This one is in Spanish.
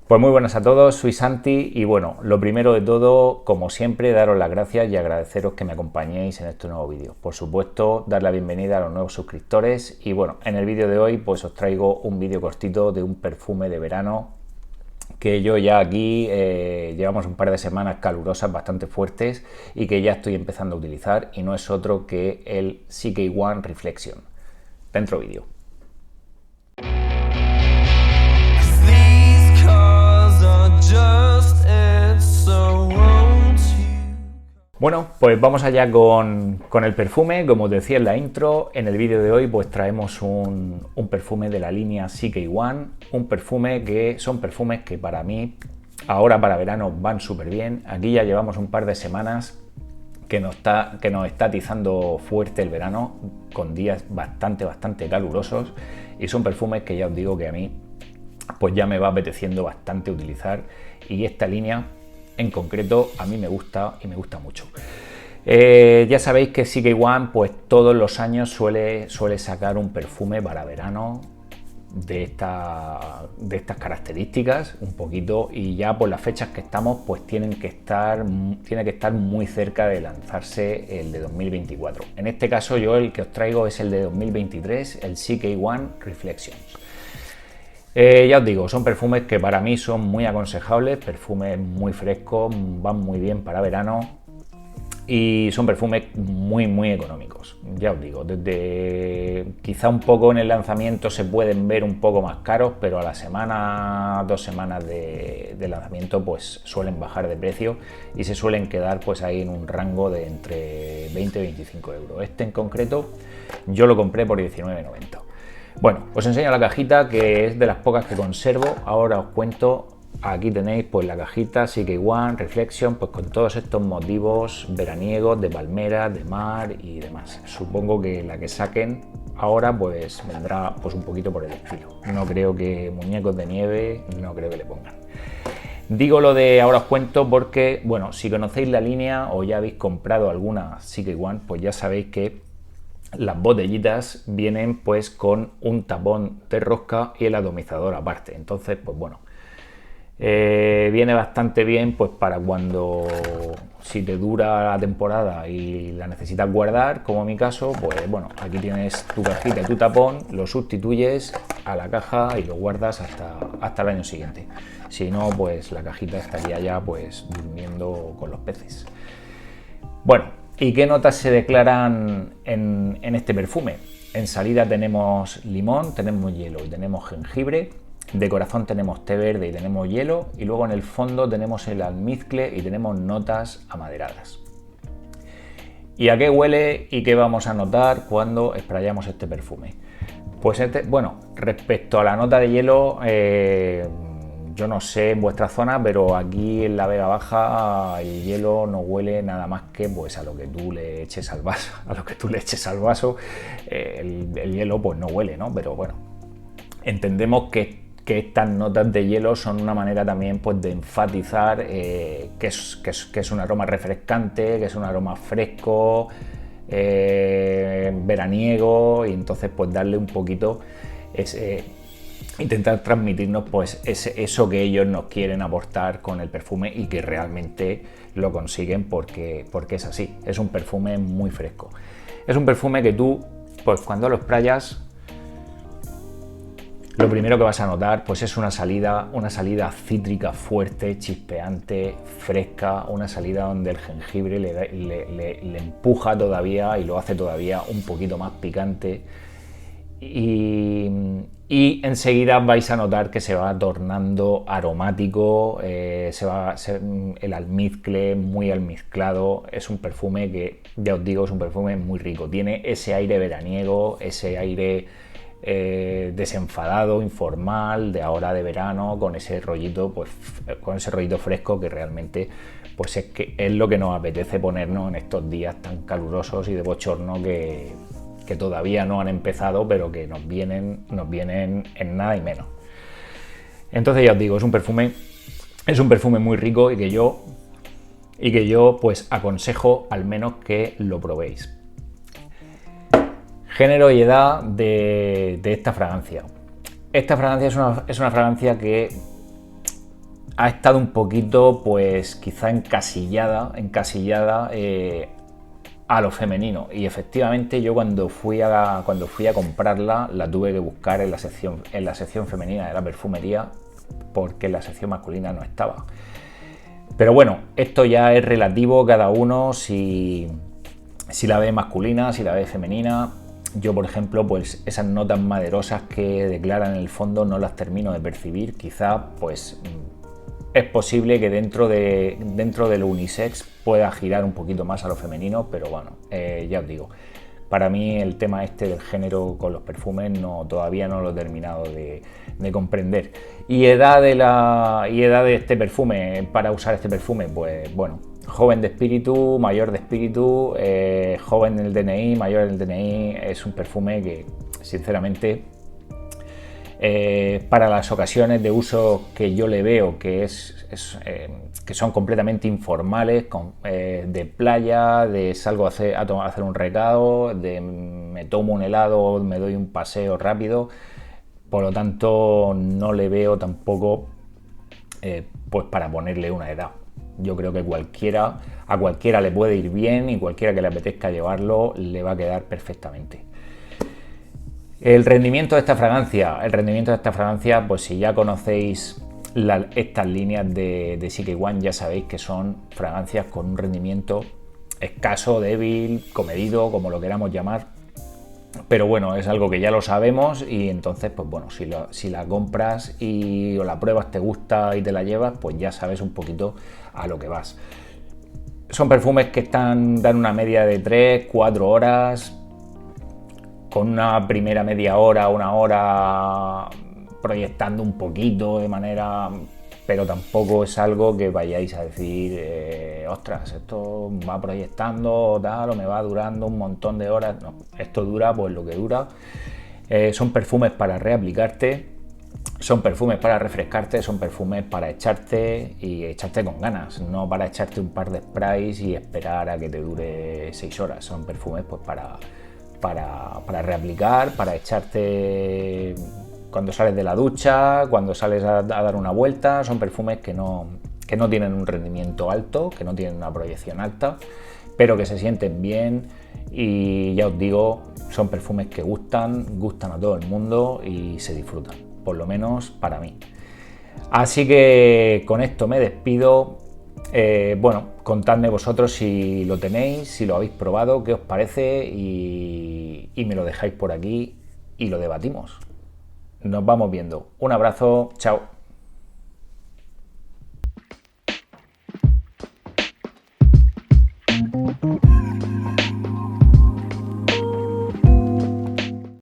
Pues muy buenas a todos, soy Santi y bueno, lo primero de todo, como siempre, daros las gracias y agradeceros que me acompañéis en este nuevo vídeo. Por supuesto, dar la bienvenida a los nuevos suscriptores y bueno, en el vídeo de hoy pues os traigo un vídeo cortito de un perfume de verano que yo ya aquí llevamos un par de semanas calurosas bastante fuertes y que ya estoy empezando a utilizar y no es otro que el CK1 Reflection. Dentro vídeo. Bueno, pues vamos allá con el perfume. Como os decía en la intro, en el vídeo de hoy pues traemos un perfume de la línea CK1, un perfume que son perfumes que para mí ahora para verano van súper bien. Aquí ya llevamos un par de semanas que nos está atizando fuerte el verano, con días bastante calurosos, y son perfumes que ya os digo que a mí pues ya me va apeteciendo bastante utilizar, y esta línea en concreto a mí me gusta y me gusta mucho. Ya sabéis que CK1 pues todos los años suele sacar un perfume para verano de estas características un poquito, y ya por las fechas que estamos pues tiene que estar muy cerca de lanzarse el de 2024. En este caso yo el que os traigo es el de 2023, el CK1 Reflections. Ya os digo, son perfumes que para mí son muy aconsejables, perfumes muy frescos, van muy bien para verano y son perfumes muy económicos. Ya os digo, desde quizá un poco en el lanzamiento se pueden ver un poco más caros, pero a la semana, 2 semanas de lanzamiento pues suelen bajar de precio y se suelen quedar pues ahí en un rango de entre 20 y 25 euros. Este en concreto yo lo compré por 19,90. Bueno, os enseño la cajita, que es de las pocas que conservo. Ahora os cuento. Aquí tenéis pues la cajita CK1 Reflection, pues con todos estos motivos veraniegos de palmera, de mar y demás. Supongo que la que saquen ahora pues vendrá pues un poquito por el estilo. No creo que muñecos de nieve, no creo que le pongan. Digo lo de ahora os cuento porque, bueno, si conocéis la línea o ya habéis comprado alguna CK1, pues ya sabéis que las botellitas vienen pues con un tapón de rosca y el atomizador aparte. Entonces, pues bueno, viene bastante bien pues para cuando, si te dura la temporada y la necesitas guardar, como en mi caso, pues bueno, aquí tienes tu cajita y tu tapón, lo sustituyes a la caja y lo guardas hasta el año siguiente. Si no, pues la cajita estaría ya pues durmiendo con los peces. Bueno, ¿y qué notas se declaran en este perfume? En salida tenemos limón, tenemos hielo y tenemos jengibre. De corazón tenemos té verde y tenemos hielo. Y luego en el fondo tenemos el almizcle y tenemos notas amaderadas. ¿Y a qué huele y qué vamos a notar cuando sprayamos este perfume? Pues bueno, respecto a la nota de hielo, yo no sé en vuestra zona, pero aquí en la Vega Baja el hielo no huele nada más que pues a lo que tú le eches al vaso. El hielo pues no huele, ¿no? Pero bueno, entendemos que estas notas de hielo son una manera también pues de enfatizar que es un aroma refrescante, que es un aroma fresco, veraniego, y entonces pues darle un poquito intentar transmitirnos pues eso que ellos nos quieren aportar con el perfume, y que realmente lo consiguen porque es así. Es un perfume muy fresco. Es un perfume que tú pues cuando lo sprayas, lo primero que vas a notar pues es una salida cítrica fuerte, chispeante, fresca, una salida donde el jengibre le empuja todavía y lo hace todavía un poquito más picante. Y enseguida vais a notar que se va tornando aromático, el almizcle muy almizclado. Es un perfume que, ya os digo, es un perfume muy rico. Tiene ese aire veraniego, ese aire desenfadado, informal, de ahora de verano, con ese rollito fresco que realmente pues es lo que nos apetece ponernos en estos días tan calurosos y de bochorno que todavía no han empezado, pero que nos vienen en nada y menos. Entonces ya os digo, es un perfume muy rico y que yo pues aconsejo al menos que lo probéis. Género y edad de esta fragancia. Esta fragancia es una fragancia que ha estado un poquito, pues quizá encasillada a lo femenino, y efectivamente yo cuando fui a comprarla la tuve que buscar en la sección femenina de la perfumería, porque en la sección masculina no estaba. Pero bueno, esto ya es relativo, cada uno si la ve masculina, si la ve femenina. Yo, por ejemplo, pues esas notas maderosas que declaran en el fondo no las termino de percibir. Quizá pues es posible que dentro del unisex pueda girar un poquito más a lo femenino, pero bueno, ya os digo, para mí el tema este del género con los perfumes todavía no lo he terminado de comprender. Y edad de este perfume, para usar este perfume, pues bueno, joven de espíritu, mayor de espíritu, joven en el DNI, mayor en el DNI. Es un perfume que sinceramente, para las ocasiones de uso que yo le veo, que son completamente informales, de playa, de salgo a hacer un recado, de me tomo un helado, me doy un paseo rápido. Por lo tanto, no le veo tampoco pues para ponerle una edad. Yo creo que a cualquiera le puede ir bien, y cualquiera que le apetezca llevarlo le va a quedar perfectamente. El rendimiento de esta fragancia, pues si ya conocéis estas líneas de CK One, ya sabéis que son fragancias con un rendimiento escaso, débil, comedido, como lo queramos llamar. Pero bueno, es algo que ya lo sabemos, y entonces pues bueno, si la compras o la pruebas, te gusta y te la llevas, pues ya sabes un poquito a lo que vas. Son perfumes que dan una media de 3-4 horas, con una primera media hora, una hora proyectando un poquito de manera, pero tampoco es algo que vayáis a decir, ostras, esto va proyectando tal, o me va durando un montón de horas. No, esto dura pues lo que dura. Son perfumes para reaplicarte, son perfumes para refrescarte, son perfumes para echarte con ganas, no para echarte un par de sprays y esperar a que te dure 6 horas. Son perfumes pues para reaplicar, para echarte cuando sales de la ducha, cuando sales a dar una vuelta. Son perfumes que no tienen un rendimiento alto, que no tienen una proyección alta, pero que se sienten bien, y ya os digo, son perfumes que gustan a todo el mundo y se disfrutan, por lo menos para mí. Así que con esto me despido. Bueno, contadme vosotros si lo tenéis, si lo habéis probado, qué os parece, y me lo dejáis por aquí y lo debatimos. Nos vamos viendo. Un abrazo, chao.